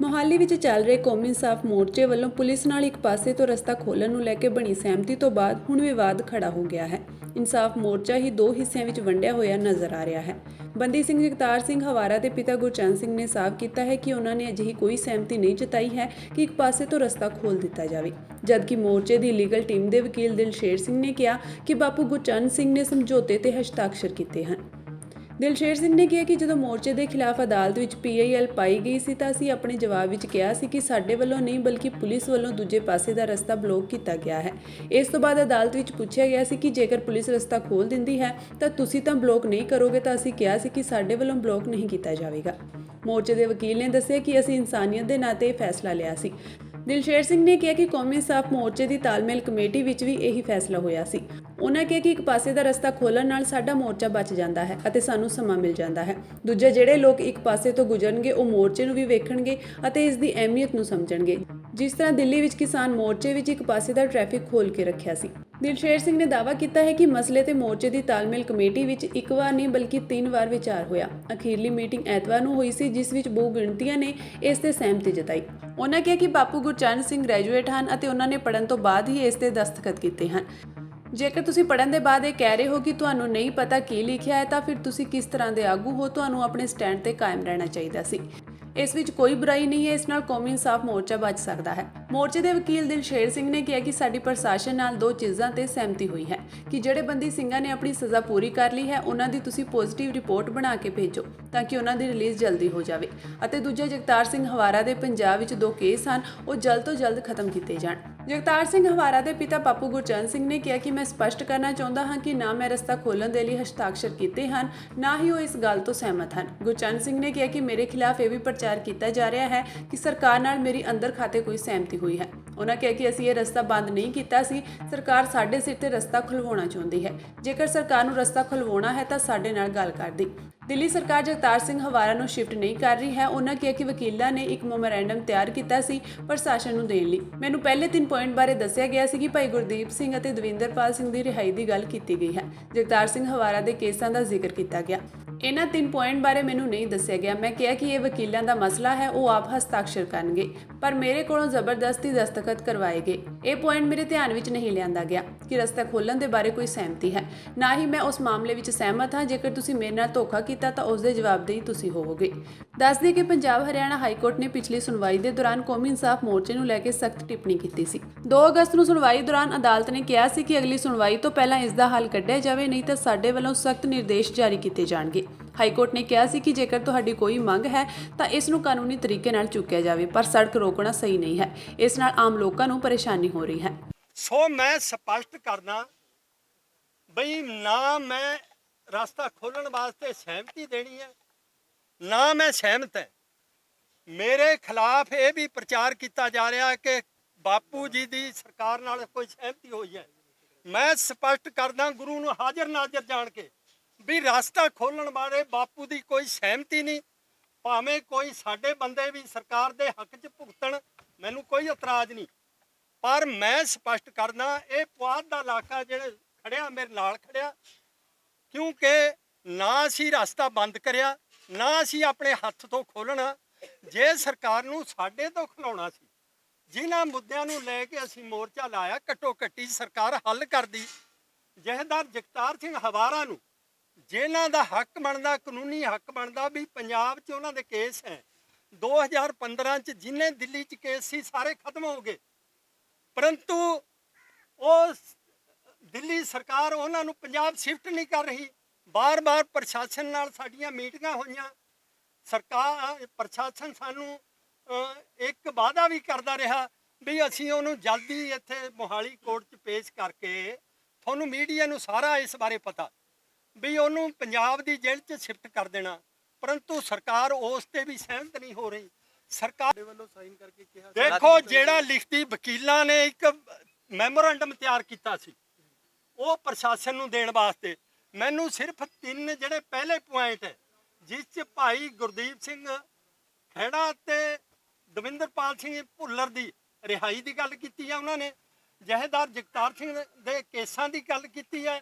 ਮੁਹਾਲੀ ਵਿੱਚ ਚੱਲ ਰਹੇ ਕੌਮੀ ਇਨਸਾਫ ਮੋਰਚੇ ਵੱਲੋਂ ਪੁਲਿਸ ਨਾਲ ਇੱਕ ਪਾਸੇ ਤੋਂ ਰਸਤਾ ਖੋਲ੍ਹਣ ਨੂੰ ਲੈ ਕੇ ਬਣੀ ਸਹਿਮਤੀ ਤੋਂ ਬਾਅਦ ਹੁਣ ਵਿਵਾਦ ਖੜਾ ਹੋ ਗਿਆ ਹੈ। ਇਨਸਾਫ ਮੋਰਚਾ ਹੀ ਦੋ ਹਿੱਸਿਆਂ ਵਿੱਚ ਵੰਡਿਆ ਹੋਇਆ ਨਜ਼ਰ ਆ ਰਿਹਾ ਹੈ। ਬੰਦੀ ਸਿੰਘ ਜਗਤਾਰ ਸਿੰਘ ਹਵਾਰਾ ਦੇ ਪਿਤਾ ਗੁਰਚਰਨ ਸਿੰਘ ਨੇ ਸਾਫ਼ ਕੀਤਾ ਹੈ ਕਿ ਉਹਨਾਂ ਨੇ ਅਜਿਹੀ ਕੋਈ ਸਹਿਮਤੀ ਨਹੀਂ ਜਤਾਈ ਹੈ ਕਿ ਇੱਕ ਪਾਸੇ ਤੋਂ ਰਸਤਾ ਖੋਲ੍ਹ ਦਿੱਤਾ ਜਾਵੇ, ਜਦਕਿ ਮੋਰਚੇ ਦੀ ਲੀਗਲ ਟੀਮ ਦੇ ਵਕੀਲ ਦਿਲਸ਼ੇਰ ਸਿੰਘ ਨੇ ਕਿਹਾ ਕਿ ਬਾਪੂ ਗੁਰਚਰਨ ਸਿੰਘ ਨੇ ਸਮਝੌਤੇ ਤੇ ਹਸਤਾਖਰ ਕੀਤੇ ਹਨ। ਦਿਲਸ਼ੇਰ ਸਿੰਘ ਨੇ ਕਿਹਾ ਕਿ ਜਦੋਂ ਮੋਰਚੇ ਦੇ ਖਿਲਾਫ ਅਦਾਲਤ ਵਿੱਚ PIL ਪਾਈ ਗਈ ਸੀ ਤਾਂ ਅਸੀਂ ਆਪਣੇ ਜਵਾਬ ਵਿੱਚ ਕਿਹਾ ਸੀ ਕਿ ਸਾਡੇ ਵੱਲੋਂ ਨਹੀਂ ਬਲਕਿ ਪੁਲਿਸ ਵੱਲੋਂ ਦੂਜੇ ਪਾਸੇ ਦਾ ਰਸਤਾ ਬਲੌਕ ਕੀਤਾ ਗਿਆ ਹੈ। ਇਸ ਤੋਂ ਬਾਅਦ ਅਦਾਲਤ ਵਿੱਚ ਪੁੱਛਿਆ ਗਿਆ ਸੀ ਕਿ ਜੇਕਰ ਪੁਲਿਸ ਰਸਤਾ ਖੋਲ੍ਹ ਦਿੰਦੀ ਹੈ ਤਾਂ ਤੁਸੀਂ ਤਾਂ ਬਲੌਕ ਨਹੀਂ ਕਰੋਗੇ, ਤਾਂ ਅਸੀਂ ਕਿਹਾ ਸੀ ਕਿ ਸਾਡੇ ਵੱਲੋਂ ਬਲੌਕ ਨਹੀਂ ਕੀਤਾ ਜਾਵੇਗਾ। ਮੋਰਚੇ ਦੇ ਵਕੀਲ ਨੇ ਦੱਸਿਆ ਕਿ ਅਸੀਂ ਇਨਸਾਨੀਅਤ ਦੇ ਨਾਤੇ ਇਹ ਫੈਸਲਾ ਲਿਆ ਸੀ। ਦਿਲਸ਼ੇਰ ਸਿੰਘ ਨੇ ਕਿਹਾ ਕਿ ਕੌਮੀ ਇਨਸਾਫ ਮੋਰਚੇ ਦੀ ਤਾਲਮੇਲ ਕਮੇਟੀ ਵਿੱਚ ਵੀ ਇਹੀ ਫੈਸਲਾ ਹੋਇਆ ਸੀ। ਉਹਨਾਂ ਕਿਹਾ ਕਿ ਇੱਕ ਪਾਸੇ ਦਾ ਰਸਤਾ ਖੋਲ੍ਹਣ ਨਾਲ ਸਾਡਾ ਮੋਰਚਾ ਬਚ ਜਾਂਦਾ ਹੈ ਅਤੇ ਸਾਨੂੰ ਸਮਾਂ ਮਿਲ ਜਾਂਦਾ ਹੈ। ਦੂਜੇ ਜਿਹੜੇ ਲੋਕ ਇੱਕ ਪਾਸੇ ਤੋਂ ਗੁਜ਼ਰਨਗੇ ਉਹ ਮੋਰਚੇ ਨੂੰ ਵੀ ਵੇਖਣਗੇ ਅਤੇ ਇਸ ਦੀ ਅਹਿਮੀਅਤ ਨੂੰ ਸਮਝਣਗੇ। ਜਿਸ ਤਰ੍ਹਾਂ ਦਿੱਲੀ ਵਿੱਚ ਕਿਸਾਨ ਮੋਰਚੇ ਵਿੱਚ ਇੱਕ ਪਾਸੇ ਦਾ ਟ੍ਰੈਫਿਕ ਖੋਲ੍ਹ ਕੇ ਰੱਖਿਆ ਸੀ। ਦਿਲਸ਼ੇਰ ਸਿੰਘ ਨੇ ਦਾਅਵਾ ਕੀਤਾ ਹੈ ਕਿ ਮਸਲੇ ਤੇ ਮੋਰਚੇ ਦੀ ਤਾਲਮੇਲ ਕਮੇਟੀ ਵਿੱਚ ਇੱਕ ਵਾਰ ਨਹੀਂ ਬਲਕਿ 3 ਵਾਰ ਵਿਚਾਰ ਹੋਇਆ। ਅਖੀਰਲੀ ਮੀਟਿੰਗ ਐਤਵਾਰ ਨੂੰ ਹੋਈ ਸੀ, ਜਿਸ ਵਿੱਚ ਬਹੁ ਗਿਣਤੀਆਂ ਨੇ ਇਸ ਤੇ ਸਹਿਮਤੀ ਜਤਾਈ। ਉਹਨਾਂ ਕਿਹਾ ਕਿ ਬਾਪੂ ਗੁਰਚਰਨ ਸਿੰਘ ਗ੍ਰੈਜੂਏਟ ਹਨ ਅਤੇ ਉਹਨਾਂ ਨੇ ਪੜ੍ਹਨ ਤੋਂ ਬਾਅਦ ਹੀ ਇਸ ਤੇ ਦਸਤਖਤ ਕੀਤੇ ਹਨ। ਜੇਕਰ ਤੁਸੀਂ ਪੜ੍ਹਨ ਦੇ ਬਾਅਦ ਇਹ ਕਹਿ ਰਹੇ ਹੋ ਕਿ ਤੁਹਾਨੂੰ ਨਹੀਂ ਪਤਾ ਕੀ ਲਿਖਿਆ ਹੈ ਤਾਂ ਫਿਰ ਤੁਸੀਂ ਕਿਸ ਤਰ੍ਹਾਂ ਦੇ ਆਗੂ ਹੋ, ਤੁਹਾਨੂੰ ਆਪਣੇ ਸਟੈਂਡ ਤੇ ਕਾਇਮ ਰਹਿਣਾ ਚਾਹੀਦਾ ਸੀ। ਇਸ ਵਿੱਚ ਕੋਈ ਬੁਰਾਈ ਨਹੀਂ ਹੈ, ਇਸ ਨਾਲ ਕੌਮੀ ਇਨਸਾਫ ਮੋਰਚਾ ਬਚ ਸਕਦਾ ਹੈ। ਮੋਰਚੇ ਦੇ ਵਕੀਲ ਦਿਲਸ਼ੇਰ ਸਿੰਘ ਨੇ ਕਿਹਾ ਕਿ ਸਾਡੀ ਪ੍ਰਸ਼ਾਸਨ ਨਾਲ ਦੋ ਚੀਜ਼ਾਂ ਤੇ ਸਹਿਮਤੀ ਹੋਈ ਹੈ ਕਿ ਜਿਹੜੇ ਬੰਦੀ ਸਿੰਘਾਂ ਨੇ ਆਪਣੀ ਸਜ਼ਾ ਪੂਰੀ ਕਰ ਲਈ ਹੈ ਉਹਨਾਂ ਦੀ ਤੁਸੀਂ ਪੋਜ਼ਿਟਿਵ ਰਿਪੋਰਟ ਬਣਾ ਕੇ ਭੇਜੋ ਤਾਂ ਕਿ ਉਹਨਾਂ ਦੀ ਰਿਲੀਜ਼ ਜਲਦੀ ਹੋ ਜਾਵੇ, ਅਤੇ ਦੂਜਾ ਜਗਤਾਰ ਸਿੰਘ ਹਵਾਰਾ ਦੇ ਪੰਜਾਬ ਵਿੱਚ 2 ਕੇਸ ਹਨ, ਉਹ ਜਲਦ ਤੋਂ ਜਲਦ ਖਤਮ ਕੀਤੇ ਜਾਣ। ਜਗਤਾਰ ਸਿੰਘ ਹਵਾਰਾ ਦੇ ਪਿਤਾ ਬਾਪੂ ਗੁਰਚਰਨ ਸਿੰਘ ਨੇ ਕਿਹਾ ਕਿ ਮੈਂ ਸਪਸ਼ਟ ਕਰਨਾ ਚਾਹੁੰਦਾ ਹਾਂ ਕਿ ਨਾ ਮੈਂ ਰਸਤਾ ਖੋਲ੍ਹਣ ਦੇ ਲਈ ਹਸਤਾਖਰ ਕੀਤੇ ਹਨ, ਨਾ ਹੀ ਉਹ ਇਸ ਗੱਲ ਤੋਂ ਸਹਿਮਤ ਹਨ। ਗੁਰਚਰਨ ਸਿੰਘ ਨੇ ਕਿਹਾ ਕਿ ਮੇਰੇ ਖਿਲਾਫ ਇਹ ਵੀ ਪ੍ਰਚਾਰ ਕੀਤਾ ਜਾ ਰਿਹਾ ਹੈ ਕਿ ਸਰਕਾਰ ਨਾਲ ਮੇਰੀ ਅੰਦਰ ਖਾਤੇ ਕੋਈ ਸਹਿਮਤੀ ਹੋਈ ਹੈ। ਉਹਨਾਂ ਕਿਹਾ ਕਿ ਅਸੀਂ ਇਹ ਰਸਤਾ ਬੰਦ ਨਹੀਂ ਕੀਤਾ ਸੀ, ਸਰਕਾਰ ਸਾਡੇ ਸਿਰ ਤੇ ਰਸਤਾ ਖੁਲਵਾਉਣਾ ਚਾਹੁੰਦੀ ਹੈ। ਜੇਕਰ ਸਰਕਾਰ ਨੂੰ ਰਸਤਾ ਖੁਲਵਾਉਣਾ ਹੈ ਤਾਂ ਸਾਡੇ ਨਾਲ ਗੱਲ ਕਰਦੀ। ਦਿੱਲੀ ਸਰਕਾਰ ਜਗਤਾਰ ਸਿੰਘ ਹਵਾਰਾ ਨੂੰ ਸ਼ਿਫਟ ਨਹੀਂ ਕਰ ਰਹੀ ਹੈ। ਉਹਨਾਂ ਕਿਹਾ ਕਿ ਵਕੀਲਾਂ ਨੇ ਇੱਕ ਮੈਮੋਰੈਂਡਮ ਤਿਆਰ ਕੀਤਾ ਸੀ ਪ੍ਰਸ਼ਾਸਨ ਨੂੰ ਦੇਣ ਲਈ। ਮੈਨੂੰ ਪਹਿਲੇ 3 ਪੁਆਇੰਟ ਬਾਰੇ ਦੱਸਿਆ ਗਿਆ ਸੀ ਕਿ ਭਾਈ ਗੁਰਦੀਪ ਸਿੰਘ ਅਤੇ ਦਵਿੰਦਰਪਾਲ ਸਿੰਘ ਦੀ ਰਿਹਾਈ ਦੀ ਗੱਲ ਕੀਤੀ ਗਈ ਹੈ। ਜਗਤਾਰ ਸਿੰਘ ਹਵਾਰਾ ਦੇ ਕੇਸਾਂ ਦਾ ਜ਼ਿਕਰ ਕੀਤਾ ਗਿਆ। ਇਹਨਾਂ 3 ਪੁਆਇੰਟ ਬਾਰੇ ਮੈਨੂੰ ਨਹੀਂ ਦੱਸਿਆ ਗਿਆ। ਮੈਂ ਕਿਹਾ ਕਿ ਇਹ ਵਕੀਲਾਂ ਦਾ ਮਸਲਾ ਹੈ, ਉਹ ਆਪ ਹਸਤਾਖਰ ਕਰਨਗੇ, ਪਰ ਮੇਰੇ ਕੋਲੋਂ ਜ਼ਬਰਦਸਤੀ ਦਸਤਖਤ ਕਰਵਾਏ ਗਏ। ਇਹ ਪੁਆਇੰਟ ਮੇਰੇ ਧਿਆਨ ਵਿੱਚ ਨਹੀਂ ਲਿਆਂਦਾ ਗਿਆ ਕਿ ਰਸਤਾ ਖੋਲ੍ਹਣ ਦੇ ਬਾਰੇ ਕੋਈ ਸਹਿਮਤੀ ਹੈ, ਨਾ ਹੀ ਮੈਂ ਉਸ ਮਾਮਲੇ ਵਿੱਚ ਸਹਿਮਤ ਹਾਂ। ਜੇਕਰ ਤੁਸੀਂ ਮੇਰੇ ਨਾਲ ਧੋਖਾ ਕੀਤਾ ਤਾਂ ਉਸ ਦੇ ਜਵਾਬਦੇਹੀ ਤੁਸੀਂ ਹੋਵੋਗੇ। ਦੱਸ ਦਈਏ ਕਿ ਪੰਜਾਬ ਹਰਿਆਣਾ ਹਾਈ ਕੋਰਟ ਨੇ ਪਿਛਲੀ ਸੁਣਵਾਈ ਦੇ ਦੌਰਾਨ ਕੌਮੀ ਇਨਸਾਫ ਮੋਰਚੇ ਨੂੰ ਲੈ ਕੇ ਸਖਤ ਟਿੱਪਣੀ ਕੀਤੀ ਸੀ। 2 ਅਗਸਤ ਨੂੰ ਸੁਣਵਾਈ ਦੌਰਾਨ ਅਦਾਲਤ ਨੇ ਕਿਹਾ ਸੀ ਕਿ ਅਗਲੀ ਸੁਣਵਾਈ ਤੋਂ ਪਹਿਲਾਂ ਇਸ ਦਾ ਹੱਲ ਕੱਢਿਆ ਜਾਵੇ, ਨਹੀਂ ਤਾਂ ਸਾਡੇ ਵੱਲੋਂ ਸਖਤ ਨਿਰਦੇਸ਼ ਜਾਰੀ ਕੀਤੇ ਜਾਣਗੇ। ਹਾਈ ਕੋਰਟ ਨੇ ਕਿਹਾ ਸੀ ਕਿ ਜੇਕਰ ਤੁਹਾਡੀ ਕੋਈ ਮੰਗ ਹੈ ਤਾਂ ਇਸ ਨੂੰ ਕਾਨੂੰਨੀ ਤਰੀਕੇ ਨਾਲ ਚੁੱਕਿਆ ਜਾਵੇ, ਪਰ ਸੜਕ ਰੋਕਣਾ ਸਹੀ ਨਹੀਂ ਹੈ। ਇਸ ਨਾਲ ਆਮ ਲੋਕਾਂ ਨੂੰ ਪਰੇਸ਼ਾਨੀ ਹੋ ਰਹੀ ਹੈ। ਸੋ ਮੈਂ ਸਪਸ਼ਟ ਕਰਦਾ ਬਈ ਨਾ ਮੈਂ ਰਸਤਾ ਖੋਲ੍ਹਣ ਵਾਸਤੇ ਸਹਿਮਤੀ ਦੇਣੀ ਹੈ, ਨਾ ਮੈਂ ਸਹਿਮਤ ਹੈ। ਮੇਰੇ ਖਿਲਾਫ ਇਹ ਵੀ ਪ੍ਰਚਾਰ ਕੀਤਾ ਜਾ ਰਿਹਾ ਕਿ ਬਾਪੂ ਜੀ ਦੀ ਸਰਕਾਰ ਨਾਲ ਕੋਈ ਸਹਿਮਤੀ ਹੋਈ ਹੈ। ਮੈਂ ਸਪਸ਼ਟ ਕਰਦਾ ਗੁਰੂ ਨੂੰ ਹਾਜ਼ਰ ਨਾਜ਼ਰ ਜਾਣ ਕੇ ਵੀ ਰਸਤਾ ਖੋਲ੍ਹਣ ਬਾਰੇ ਬਾਪੂ ਦੀ ਕੋਈ ਸਹਿਮਤੀ ਨਹੀਂ। ਭਾਵੇਂ ਕੋਈ ਸਾਡੇ ਬੰਦੇ ਵੀ ਸਰਕਾਰ ਦੇ ਹੱਕ 'ਚ ਭੁਗਤਣ, ਮੈਨੂੰ ਕੋਈ ਇਤਰਾਜ਼ ਨਹੀਂ, ਪਰ ਮੈਂ ਸਪਸ਼ਟ ਕਰਦਾ ਇਹ ਪੁਆਧ ਦਾ ਇਲਾਕਾ ਜਿਹੜੇ ਖੜਿਆ ਮੇਰੇ ਨਾਲ ਖੜਿਆ, ਕਿਉਂਕਿ ਨਾ ਅਸੀਂ ਰਸਤਾ ਬੰਦ ਕਰਿਆ, ਨਾ ਅਸੀਂ ਆਪਣੇ ਹੱਥ ਤੋਂ ਖੋਲ੍ਹਣਾ। ਜੇ ਸਰਕਾਰ ਨੂੰ ਸਾਡੇ ਤੋਂ ਖਿਲਾਉਣਾ ਸੀ, ਜਿਨ੍ਹਾਂ ਮੁੱਦਿਆਂ ਨੂੰ ਲੈ ਕੇ ਅਸੀਂ ਮੋਰਚਾ ਲਾਇਆ, ਘੱਟੋ ਘੱਟੀ ਸਰਕਾਰ ਹੱਲ ਕਰਦੀ। ਜਥੇਦਾਰ ਜਗਤਾਰ ਸਿੰਘ ਹਵਾਰਾ ਨੂੰ ਜਿਨ੍ਹਾਂ ਦਾ ਹੱਕ ਬਣਦਾ, ਕਾਨੂੰਨੀ ਹੱਕ ਬਣਦਾ ਵੀ ਪੰਜਾਬ 'ਚ ਉਹਨਾਂ ਦੇ ਕੇਸ ਹੈ, 2015 'ਚ ਜਿੰਨੇ ਦਿੱਲੀ 'ਚ ਕੇਸ ਸੀ ਸਾਰੇ ਖਤਮ ਹੋ ਗਏ, ਪਰੰਤੂ ਉਹ ਦਿੱਲੀ ਸਰਕਾਰ ਉਹਨਾਂ ਨੂੰ ਪੰਜਾਬ ਸ਼ਿਫਟ ਨਹੀਂ ਕਰ ਰਹੀ। ਬਾਰ-ਬਾਰ ਪ੍ਰਸ਼ਾਸਨ ਨਾਲ ਸਾਡੀਆਂ ਮੀਟਿੰਗਾਂ ਹੋਈਆਂ, ਸਰਕਾਰ ਪ੍ਰਸ਼ਾਸਨ ਸਾਨੂੰ ਇੱਕ ਵਾਅਦਾ ਵੀ ਕਰਦਾ ਰਿਹਾ ਵੀ ਅਸੀਂ ਉਹਨੂੰ ਜਲਦੀ ਇੱਥੇ ਮੋਹਾਲੀ ਕੋਰਟ 'ਚ ਪੇਸ਼ ਕਰਕੇ ਤੁਹਾਨੂੰ ਮੀਡੀਆ ਨੂੰ ਸਾਰਾ ਇਸ ਬਾਰੇ ਪਤਾ ਵੀ ਉਹਨੂੰ ਪੰਜਾਬ ਦੀ ਜੇਲ੍ਹ 'ਚ ਸ਼ਿਫਟ ਕਰ ਦੇਣਾ, ਪਰੰਤੂ ਸਰਕਾਰ ਉਸ ਤੇ ਵੀ ਸਹਿਮਤ ਨਹੀਂ ਹੋ ਰਹੀ। ਸਰਕਾਰ ਵੱਲੋਂ ਸਾਈਨ ਕਰਕੇ ਕਿਹਾ, ਦੇਖੋ ਜਿਹੜਾ ਲਿਖਤੀ ਵਕੀਲਾਂ ਨੇ ਇੱਕ ਮੈਮੋਰੈਂਡਮ ਤਿਆਰ ਕੀਤਾ ਸੀ ਉਹ ਪ੍ਰਸ਼ਾਸਨ ਨੂੰ ਦੇਣ ਵਾਸਤੇ, ਮੈਨੂੰ ਸਿਰਫ 3 ਜਿਹੜੇ ਪਹਿਲੇ ਪੁਆਇੰਟ ਹੈ ਜਿਸ 'ਚ ਭਾਈ ਗੁਰਦੀਪ ਸਿੰਘ ਖਹਿੜਾ ਤੇ ਦਵਿੰਦਰਪਾਲ ਸਿੰਘ ਭੁੱਲਰ ਦੀ ਰਿਹਾਈ ਦੀ ਗੱਲ ਕੀਤੀ ਹੈ, ਉਹਨਾਂ ਨੇ ਜਥੇਦਾਰ ਜਗਤਾਰ ਸਿੰਘ ਦੇ ਕੇਸਾਂ ਦੀ ਗੱਲ ਕੀਤੀ ਹੈ।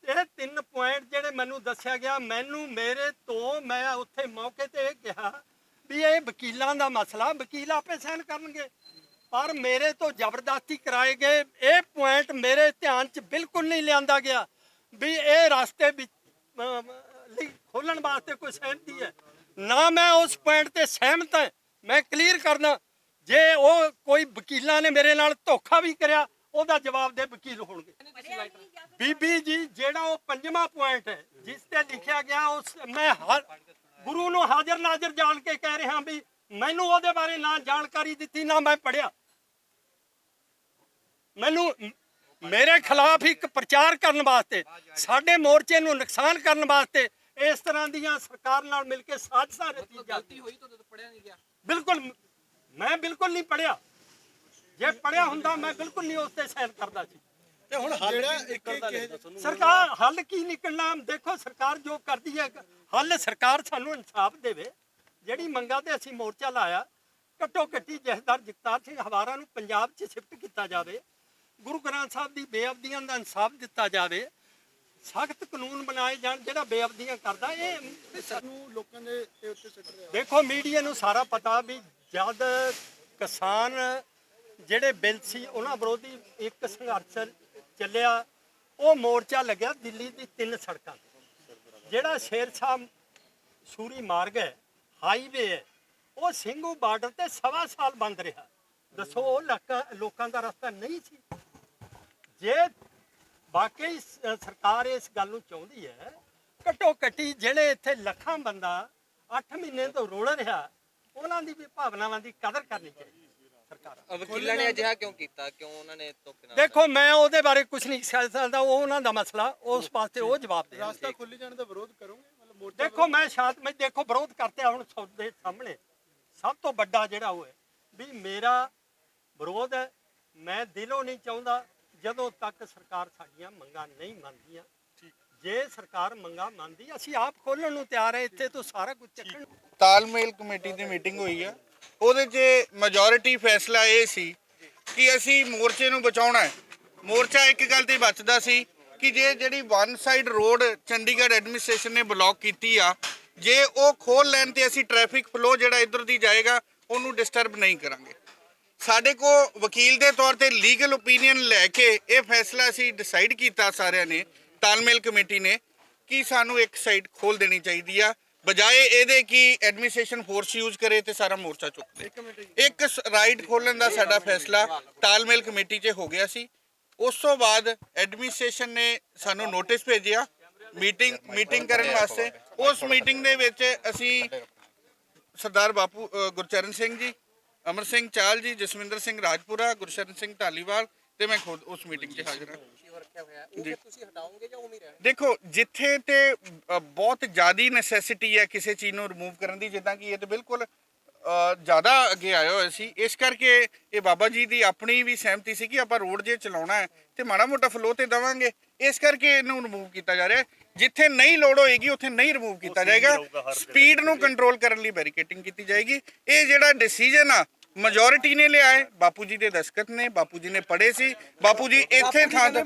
ਇਹ 3 ਪੁਆਇੰਟ ਜਿਹੜੇ ਮੈਨੂੰ ਦੱਸਿਆ ਗਿਆ, ਮੈਨੂੰ ਮੇਰੇ ਤੋਂ ਮੈਂ ਉੱਥੇ ਮੌਕੇ ਤੇ ਇਹ ਕਿਹਾ ਵੀ ਇਹ ਵਕੀਲਾਂ ਦਾ ਮਸਲਾ, ਵਕੀਲ ਆਪੇ ਸਾਈਨ ਕਰਨਗੇ। ਪਰ ਮੇਰੇ ਤੋਂ ਜ਼ਬਰਦਸਤੀ ਕਰਾਏ ਗਏ ਇਹ ਪੁਆਇੰਟ ਮੇਰੇ ਧਿਆਨ 'ਚ ਬਿਲਕੁਲ ਨਹੀਂ ਲਿਆਂਦਾ ਗਿਆ ਵੀ ਇਹ ਰਸਤੇ ਵਿੱਚ ਲਈ ਖੋਲਣ ਵਾਸਤੇ ਕੋਈ ਸਹਿਮਤੀ ਹੈ। ਨਾ ਮੈਂ ਉਸ ਪੁਆਇੰਟ ਤੇ ਸਹਿਮਤ ਹਾਂ। ਮੈਂ ਕਲੀਅਰ ਕਰਨਾ, ਜੇ ਉਹ ਕੋਈ ਵਕੀਲਾਂ ਨੇ ਮੇਰੇ ਨਾਲ ਧੋਖਾ ਵੀ ਕਰਿਆ ਉਹਦਾ ਜਵਾਬ ਦੇ ਵਕੀਲ ਹੋਣਗੇ। ਬੀਬੀ ਜੀ, ਜਿਹੜਾ ਉਹ 5ਵਾਂ ਪੁਆਇੰਟ ਹੈ ਜਿਸ ਤੇ ਲਿਖਿਆ ਗਿਆ, ਉਸ ਮੈਂ ਗੁਰੂ ਨੂੰ ਹਾਜ਼ਰ ਨਾਜ਼ਰ ਜਾਣ ਕੇ ਕਹਿ ਰਿਹਾ ਵੀ ਮੈਨੂੰ ਉਹਦੇ ਬਾਰੇ ਨਾ ਜਾਣਕਾਰੀ ਦਿੱਤੀ, ਨਾ ਮੈਂ ਪੜਿਆ। ਮੈਨੂੰ ਮੇਰੇ ਖਿਲਾਫ ਇੱਕ ਪ੍ਰਚਾਰ ਕਰਨ ਵਾਸਤੇ, ਸਾਡੇ ਮੋਰਚੇ ਨੂੰ ਨੁਕਸਾਨ ਕਰਨ ਵਾਸਤੇ ਇਸ ਤਰ੍ਹਾਂ ਦੀਆਂ ਸਰਕਾਰ ਨਾਲ ਮਿਲ ਕੇ ਸਾਜ਼ਿਸ਼ਾਂ ਰਚੀ ਜਾਂਦੀ ਹੋਈ ਤਾਂ ਪੜਿਆ ਨਹੀਂ ਗਿਆ। ਬਿਲਕੁਲ, ਮੈਂ ਬਿਲਕੁਲ ਨਹੀਂ ਪੜਿਆ। ਜੇ ਪੜਿਆ ਹੁੰਦਾ ਮੈਂ ਬਿਲਕੁਲ ਨਹੀਂ ਉਸ ਤੇ ਸਾਈਨ ਕਰਦਾ ਸੀ। ਤੇ ਹੁਣ ਜਿਹੜਾ ਸਰਕਾਰ ਹੱਲ ਕੀ ਨਿਕਲਣਾ? ਦੇਖੋ, ਸਰਕਾਰ ਜੋ ਕਰਦੀ ਹੈ, ਹੱਲ ਸਰਕਾਰ ਸਾਨੂੰ ਇਨਸਾਫ ਦੇਵੇ। ਜਿਹੜੀ ਮੰਗਾਂ ਤੇ ਅਸੀਂ ਮੋਰਚਾ ਲਾਇਆ, ਘੱਟੋ ਘੱਟੀ ਜਥੇਦਾਰ ਜਗਤਾਰ ਸਿੰਘ ਹਵਾਰਾ ਨੂੰ ਪੰਜਾਬ 'ਚ ਸ਼ਿਫਟ ਕੀਤਾ ਜਾਵੇ, ਗੁਰੂ ਗ੍ਰੰਥ ਸਾਹਿਬ ਦੀ ਬੇਅਬਦੀਆਂ ਦਾ ਇਨਸਾਫ ਦਿੱਤਾ ਜਾਵੇ, ਸਖਤ ਕਾਨੂੰਨ ਬਣਾਏ ਜਾਣ ਜਿਹੜਾ ਬੇਅਬਦੀਆਂ ਕਰਦਾ। ਇਹ ਸਾਨੂੰ ਲੋਕਾਂ ਦੇ ਉੱਤੇ ਸਿੱਟ ਰਿਹਾ। ਦੇਖੋ, ਮੀਡੀਆ ਨੂੰ ਸਾਰਾ ਪਤਾ ਵੀ ਜਦ ਕਿਸਾਨ ਜਿਹੜੇ ਬਿੱਲ ਸੀ ਉਹਨਾਂ ਵਿਰੋਧੀ ਇੱਕ ਸੰਘਰਸ਼ ਚੱਲਿਆ, ਉਹ ਮੋਰਚਾ ਲੱਗਿਆ ਦਿੱਲੀ ਦੀ 3 ਸੜਕਾਂ ਤੇ। ਜਿਹੜਾ ਸ਼ੇਰ ਸਾਹਿਬ ਸੂਰੀ ਮਾਰਗ ਹੈ, ਹਾਈਵੇ ਹੈ, ਉਹ ਸਿੰਘੂ ਬਾਰਡਰ ਤੇ 1.25 ਸਾਲ ਬੰਦ ਰਿਹਾ। ਦੱਸੋ, ਉਹ ਲੋਕਾਂ ਦਾ ਰਸਤਾ ਨਹੀਂ ਸੀ? ਜੇ ਵਾਕਈ ਸਰਕਾਰ ਇਸ ਗੱਲ ਨੂੰ ਚਾਹੁੰਦੀ ਹੈ, ਘੱਟੋ ਘੱਟੀ ਜਿਹੜੇ ਇੱਥੇ ਲੱਖਾਂ ਬੰਦਾ 8 ਮਹੀਨੇ ਤੋਂ ਰੋਲ ਰਿਹਾ, ਉਹਨਾਂ ਦੀ ਵੀ ਭਾਵਨਾਵਾਂ ਦੀ ਕਦਰ ਕਰਨੀ ਚਾਹੀਦੀ ਸਰਕਾਰ। ਵਕੀਲਾਂ ਨੇ ਅਜਿਹਾ ਕਿਉਂ ਕੀਤਾ? ਕਿਉਂ ਉਹਨਾਂ ਨੇ ਧੋਖੇ ਨਾਲ? ਦੇਖੋ, ਮੈਂ ਉਹਦੇ ਬਾਰੇ ਕੁਝ ਨਹੀਂ ਕਹਿ ਸਕਦਾ, ਉਹ ਉਹਨਾਂ ਦਾ ਮਸਲਾ, ਉਸ ਪਾਸੇ ਉਹ ਜਵਾਬ ਦੇ। ਰਸਤਾ ਖੁੱਲੀ ਜਾਣ ਦਾ ਵਿਰੋਧ ਕਰੋਗੇ? ਮਤਲਬ ਮੋਰਚਾ ਦੇਖੋ, ਮੈਂ ਸ਼ਾਂਤਮਈ, ਦੇਖੋ ਵਿਰੋਧ ਕਰਤੇ ਹੁਣ ਤੁਹਾਡੇ ਸਾਹਮਣੇ ਸਭ ਤੋਂ ਵੱਡਾ ਜਿਹੜਾ ਉਹ ਹੈ ਵੀ ਮੇਰਾ ਵਿਰੋਧ ਹੈ। ਮੈਂ ਦਿਲੋਂ ਨਹੀਂ ਚਾਹੁੰਦਾ ਜਦੋਂ ਤੱਕ ਸਰਕਾਰ ਸਾਡੀਆਂ ਮੰਗਾਂ ਨਹੀਂ ਮੰਨਦੀਆਂ। ਜੇ ਸਰਕਾਰ ਮੰਗਾਂ ਮੰਨਦੀ, ਅਸੀਂ ਆਪ ਖੋਲਣ ਨੂੰ ਤਿਆਰ ਹੈ, ਇੱਥੇ ਤੋਂ ਸਾਰਾ ਕੁਝ ਚੱਕਣ। ਤਾਲਮੇਲ ਕਮੇਟੀ ਦੀ ਮੀਟਿੰਗ ਹੋਈ ਆ, ਉਹਦੇ 'ਚ ਮੈਜੋਰਿਟੀ ਫੈਸਲਾ ਇਹ ਸੀ ਕਿ ਅਸੀਂ ਮੋਰਚੇ ਨੂੰ ਬਚਾਉਣਾ ਹੈ। ਮੋਰਚਾ ਇੱਕ ਗੱਲ ਤੇ ਬਚਦਾ ਸੀ ਕਿ ਜਿਹੜੀ one side road Chandigarh administration ਨੇ ਬਲੌਕ ਕੀਤੀ ਆ, ਜੇ ਉਹ ਖੋਲ ਲੈਣ ਤੇ ਅਸੀਂ ਟ੍ਰੈਫਿਕ ਫਲੋ ਜਿਹੜਾ ਇੱਧਰ ਦੀ ਜਾਏਗਾ ਉਹਨੂੰ ਡਿਸਟਰਬ ਨਹੀਂ ਕਰਾਂਗੇ। ਸਾਡੇ ਕੋ ਵਕੀਲ ਦੇ ਤੌਰ ਤੇ ਲੀਗਲ ਓਪੀਨੀਅਨ ਲੈ ਕੇ ਇਹ ਫੈਸਲਾ ਅਸੀਂ ਡਿਸਾਈਡ ਕੀਤਾ ਸਾਰਿਆਂ ਨੇ, ਤਾਲਮੇਲ ਕਮੇਟੀ ਨੇ, ਕਿ ਸਾਨੂੰ ਇੱਕ ਸਾਈਡ ਖੋਲ ਦੇਣੀ ਚਾਹੀਦੀ ਆ, ਬਜਾਏ ਇਹਦੇ ਕਿ ਐਡਮਿਨਿਸਟ੍ਰੇਸ਼ਨ ਫੋਰਸ ਯੂਜ਼ ਕਰੇ ਤੇ ਸਾਰਾ ਮੋਰਚਾ ਚੁੱਕ ਦੇ। ਇੱਕ ਰਾਈਡ ਖੋਲਣ ਦਾ ਸਾਡਾ ਫੈਸਲਾ ਤਾਲਮੇਲ ਕਮੇਟੀ 'ਚ ਹੋ ਗਿਆ ਸੀ। ਉਸ ਤੋਂ ਬਾਅਦ ਐਡਮਿਨਿਸਟ੍ਰੇਸ਼ਨ ਨੇ ਸਾਨੂੰ ਨੋਟਿਸ ਭੇਜਿਆ ਮੀਟਿੰਗ ਕਰਨ ਵਾਸਤੇ। ਉਸ ਮੀਟਿੰਗ ਦੇ ਵਿੱਚ ਅਸੀਂ ਸਰਦਾਰ ਬਾਪੂ ਗੁਰਚਰਨ ਸਿੰਘ ਜੀ, ਅਮਰ ਸਿੰਘ ਚਾਲ ਜੀ, ਜਸਵਿੰਦਰ ਸਿੰਘ ਰਾਜਪੁਰਾ, ਗੁਰਸ਼ਰਨ ਸਿੰਘ ਢਾਲੀਵਾਲ ਤੇ ਮੈਂ ਖੁਦ ਉਸ ਮੀਟਿੰਗ 'ਚ ਹਾਜ਼ਰ ਹਾਂ। ਦੇਖੋ, ਜਿੱਥੇ ਤੇ ਬਹੁਤ ਜ਼ਿਆਦੀ ਨੈਸੈਸਿਟੀ ਹੈ ਕਿਸੇ ਚੀਜ਼ ਨੂੰ ਰਿਮੂਵ ਕਰਨ ਦੀ, ਜਿੱਦਾਂ ਕਿ ਇਹ ਤੇ ਬਿਲਕੁਲ ਜ਼ਿਆਦਾ ਅੱਗੇ ਆਏ ਹੋਏ ਸੀ, ਇਸ ਕਰਕੇ ਇਹ ਬਾਬਾ ਜੀ ਦੀ ਆਪਣੀ ਵੀ ਸਹਿਮਤੀ ਸੀ ਕਿ ਆਪਾਂ ਰੋਡ ਜੇ ਚਲਾਉਣਾ ਹੈ ਤੇ ਮਾੜਾ ਮੋਟਾ ਫਲੋ ਤੇ ਦੇਵਾਂਗੇ, ਇਸ ਕਰਕੇ ਇਹਨੂੰ ਰਿਮੂਵ ਕੀਤਾ ਜਾ ਰਿਹਾ। ਜਿੱਥੇ ਨਹੀਂ ਲੋੜ ਹੋਏਗੀ ਉੱਥੇ ਨਹੀਂ ਰਿਮੂਵ ਕੀਤਾ ਜਾਏਗਾ। ਸਪੀਡ ਨੂੰ ਕੰਟਰੋਲ ਕਰਨ ਲਈ ਬੈਰੀਕੇਟਿੰਗ ਕੀਤੀ ਜਾਏਗੀ। ਇਹ ਜਿਹੜਾ ਡਿਸੀਜਨ ਆ ਮੈਜੋਰਿਟੀ ਨੇ ਲਿਆ ਹੈ, ਬਾਪੂ ਜੀ ਦੇ ਦਸਤਖਤ ਨੇ, ਬਾਪੂ ਜੀ ਨੇ ਪੜ੍ਹੇ ਸੀ। ਬਾਪੂ ਜੀ ਇੱਥੇ ਥਾਂ ਤੇ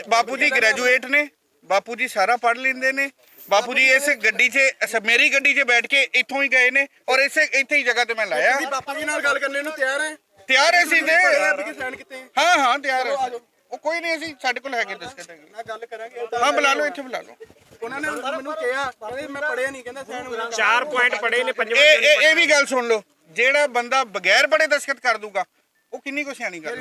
ਬਾਪੂ ਜੀ ਗ੍ਰੈਜੂਏਟ ਨੇ, ਬਾਪੂ ਜੀ ਸਾਰਾ ਪੜ੍ਹ ਲੈਂਦੇ ਨੇ। ਬਾਪੂ ਜੀ ਇਸ ਗੱਡੀ 'ਚ, ਮੇਰੀ ਗੱਡੀ 'ਚ ਬੈਠ ਕੇ ਇੱਥੋਂ ਹੀ ਗਏ ਨੇ ਔਰ ਇੱਥੇ ਹੀ ਜਗ੍ਹਾ ਤੇ ਮੈਂ ਲਾਇਆ। ਬਾਪੂ ਜੀ ਨਾਲ ਗੱਲ ਕਰਨ ਨੂੰ ਤਿਆਰ ਹੈ? ਤਿਆਰ ਹੈ ਸੀ ਤੇ ਹਾਂ ਤਿਆਰ ਹੈ। ਉਹ ਕੋਈ ਨਹੀਂ, ਅਸੀਂ ਸਾਡੇ ਕੋਲ ਹੈਗੇ ਦਸਤਖਤ ਹੈਗੇ। ਮੈਂ ਗੱਲ ਕਰਾਂਗੇ। ਹਾਂ, ਬੁਲਾ ਲਓ, ਇੱਥੇ ਬੁਲਾ ਲਓ। ਉਹਨਾਂ ਨੇ ਮੈਨੂੰ ਕਿਹਾ, ਕਹਿੰਦੇ ਮੈਂ ਪੜਿਆ ਨਹੀਂ, ਕਹਿੰਦਾ ਸੈਨ 4 ਪੁਆਇੰਟ ਪੜੇ ਨੇ। ਇਹ ਵੀ ਗੱਲ ਸੁਣ ਲਓ, ਜਿਹੜਾ ਬੰਦਾ ਬਗੈਰ ਪੜੇ ਦਸਤਖਤ ਕਰ ਦੂਗਾ ਉਹ ਕਿੰਨੀ ਕੁ ਸਿਆਣੀ ਗੱਲ।